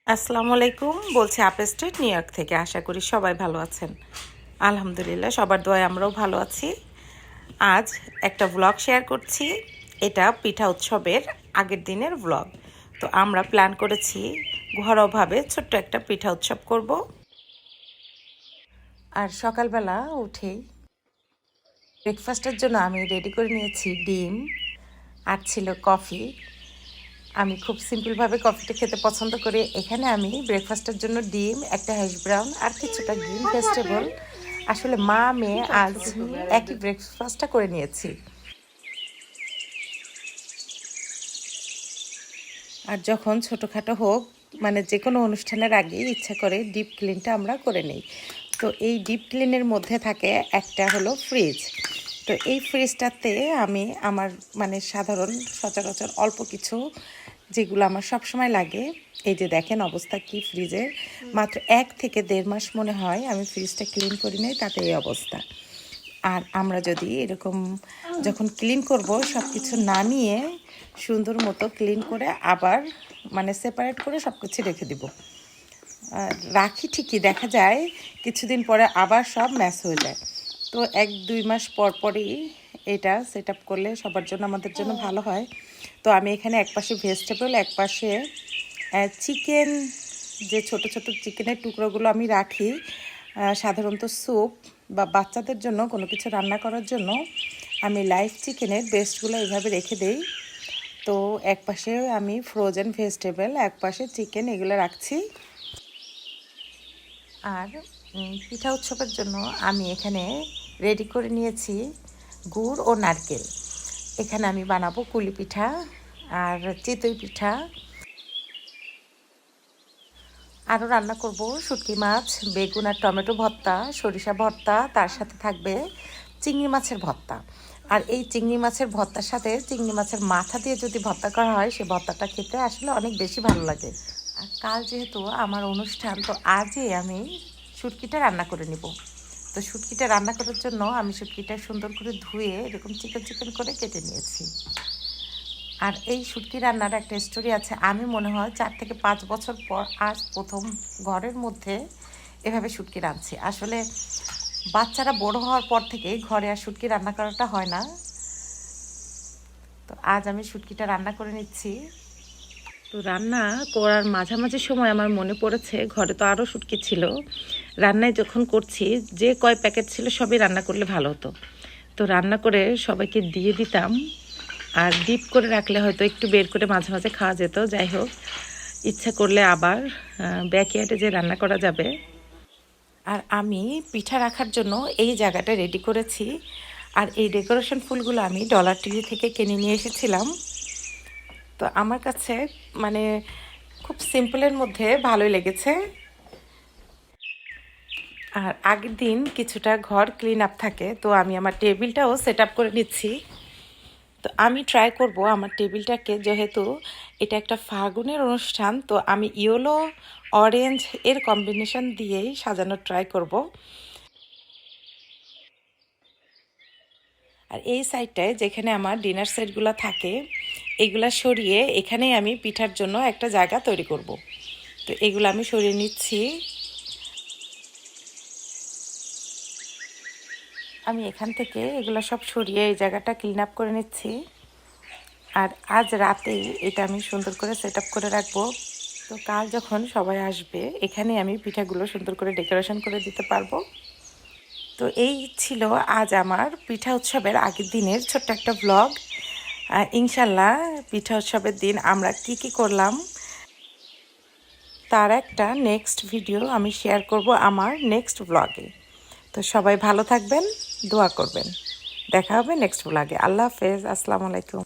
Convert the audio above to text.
আসসালামু আলাইকুম, বলছি আপেল স্ট্রিট নিউ ইয়র্ক থেকে। আশা করি সবাই ভালো আছেন। আলহামদুলিল্লাহ, সবার দোয়ায় আমরাও ভালো আছি। আজ একটা ব্লগ শেয়ার করছি। এটা পিঠা উৎসবের আগের দিনের ব্লগ। তো আমরা প্ল্যান করেছি ঘরোয়াভাবে ছোট্ট একটা পিঠা উৎসব করব। আর সকালবেলা উঠেই ব্রেকফাস্টের জন্য আমি রেডি করে নিয়েছি ডিম, আর ছিল কফি। আমি খুব সিম্পলভাবে কফিটা খেতে পছন্দ করি। এখানে আমি ব্রেকফাস্টের জন্য ডিম, একটা হ্যাশ ব্রাউন আর কিছুটা গ্রিন ভেজিটেবল, আসলে মা মেয়ে আজ একই ব্রেকফাস্টটা করে নিয়েছি। আর যখন ছোটোখাটো হোক, মানে যে কোনো অনুষ্ঠানের আগেই ইচ্ছা করে ডিপ ক্লিনটা আমরা করে নিই। তো এই ডিপ ক্লিনের মধ্যে থাকে একটা হলো ফ্রিজ। তো এই ফ্রিজটাতে আমি আমার মানে সাধারণ সচরাচর অল্প কিছু যেগুলো আমার সব সময় লাগে, এই যে দেখেন অবস্থা কি ফ্রিজের। মাত্র 1 থেকে 1.5 মাস মনে হয় আমি ফ্রিজটা ক্লিন করি নাই, তাতে এই অবস্থা। আর আমরা যদি এরকম যখন ক্লিন করব, সব কিছু নামিয়ে সুন্দর মতো ক্লিন করে আবার মানে সেপারেট করে সব কিছু রেখে দিব। রাখি ঠিকই, দেখা যায় কিছুদিন পরে আবার সব ম্যাচ হয়ে যায়। তো 1-2 মাস পর পরই এটা সেট আপ করলে সবার জন্য, আমাদের জন্য ভালো হয়। তো আমি এখানে একপাশে ভেজিটেবল, একপাশে চিকেন, যে ছোট ছোট চিকেনের টুকরোগুলো আমি রাখি সাধারণত স্যুপ বা বাচ্চাদের জন্য কোনো কিছু রান্না করার জন্য। আমি লাইভ চিকেনের বেস্টগুলো এইভাবে রেখে দেই। তো একপাশে আমি ফ্রোজেন ভেজিটেবল, একপাশে চিকেন, এগুলো রাখছি। আর পিঠা উৎসবের জন্য আমি এখানে রেডি করে নিয়েছি গুড় ও নারকেল। এখানে আমি বানাবো কুলি পিঠা আর চিতই পিঠা। আরও রান্না করব শুটকি মাছ, বেগুন আর টমেটো ভর্তা, সরিষা ভর্তা, তার সাথে থাকবে চিংড়ি মাছের ভর্তা। আর এই চিংড়ি মাছের ভর্তার সাথে চিংড়ি মাছের মাথা দিয়ে যদি ভর্তা করা হয়, সে ভর্তাটা খেতে আসলে অনেক বেশি ভালো লাগে। আর কাল যেহেতু আমার অনুষ্ঠান, তো আজই আমি শুটকিটা রান্না করে নিব। তো শুটকিটা রান্না করার জন্য আমি শুটকিটা সুন্দর করে ধুয়ে এরকম চিকন চিকন করে কেটে নিয়েছি। আর এই শুটকি রান্নার একটা স্টোরি আছে। আমি মনে হয় 4 থেকে 5 বছর পর আজ প্রথম ঘরের মধ্যে এভাবে শুটকি রাঁধছি। আসলে বাচ্চারা বড় হওয়ার পর থেকে ঘরে আর শুটকি রান্না করাটা হয় না। তো আজ আমি শুটকিটা রান্না করে নিচ্ছি। তো রান্না করার মাঝামাঝি সময় আমার মনে পড়েছে ঘরে তো আরও শুটকি ছিল। রান্নায় যখন করছি, যে কয় প্যাকেট ছিল সবই রান্না করলে ভালো হতো। তো রান্না করে সবাইকে দিয়ে দিতাম। আর ডিপ করে রাখলে হয়তো একটু বের করে মাঝে মাঝে খাওয়া যেত। যাই হোক, ইচ্ছা করলে আবার ব্যাকইয়ার্ডে যে রান্না করা যাবে। আর আমি পিঠা রাখার জন্য এই জায়গাটা রেডি করেছি। আর এই ডেকোরেশন ফুলগুলো আমি ডলার ট্রি থেকে কিনে নিয়ে এসেছিলাম। তো আমার কাছে মানে খুব সিম্পলের মধ্যে ভালোই লেগেছে। আর আগের দিন কিছুটা ঘর ক্লিন আপ থাকে, তো আমি আমার টেবিলটাও সেট আপ করে নিচ্ছি। তো আমি ট্রাই করব আমার টেবিলটাকে, যেহেতু এটা একটা ফাগুনের অনুষ্ঠান, তো আমি ইয়েলো অরেঞ্জ এর কম্বিনেশন দিয়েই সাজানোর ট্রাই করব। আর এই সাইডটায় যেখানে আমার ডিনার সেটগুলো থাকে, এগুলা সরিয়ে এখানেই আমি পিঠার জন্য একটা জায়গা তৈরি করব। তো এগুলো আমি সরিয়ে নিচ্ছি। আমি এখান থেকে এগুলো সব সরিয়ে এই জায়গাটা ক্লিন আপ করে নিচ্ছি। আর আজ রাতেই এটা আমি সুন্দর করে সেট আপ করে রাখবো। তো কাল যখন সবাই আসবে, এখানে আমি পিঠাগুলো সুন্দর করে ডেকোরেশন করে দিতে পারবো। তো এই ছিল আজ আমার পিঠা উৎসবের আগের দিনের ছোট্ট একটা ব্লগ। ইনশাল্লাহ পিঠা উৎসবের দিন আমরা কি কি করলাম তার একটা নেক্সট ভিডিও আমি শেয়ার করব আমার নেক্সট ব্লগে। তো সবাই ভালো থাকবেন, দোয়া করবেন। দেখা হবে নেক্সট ব্লগে। আল্লাহ হাফেজ, আসসালামু আলাইকুম।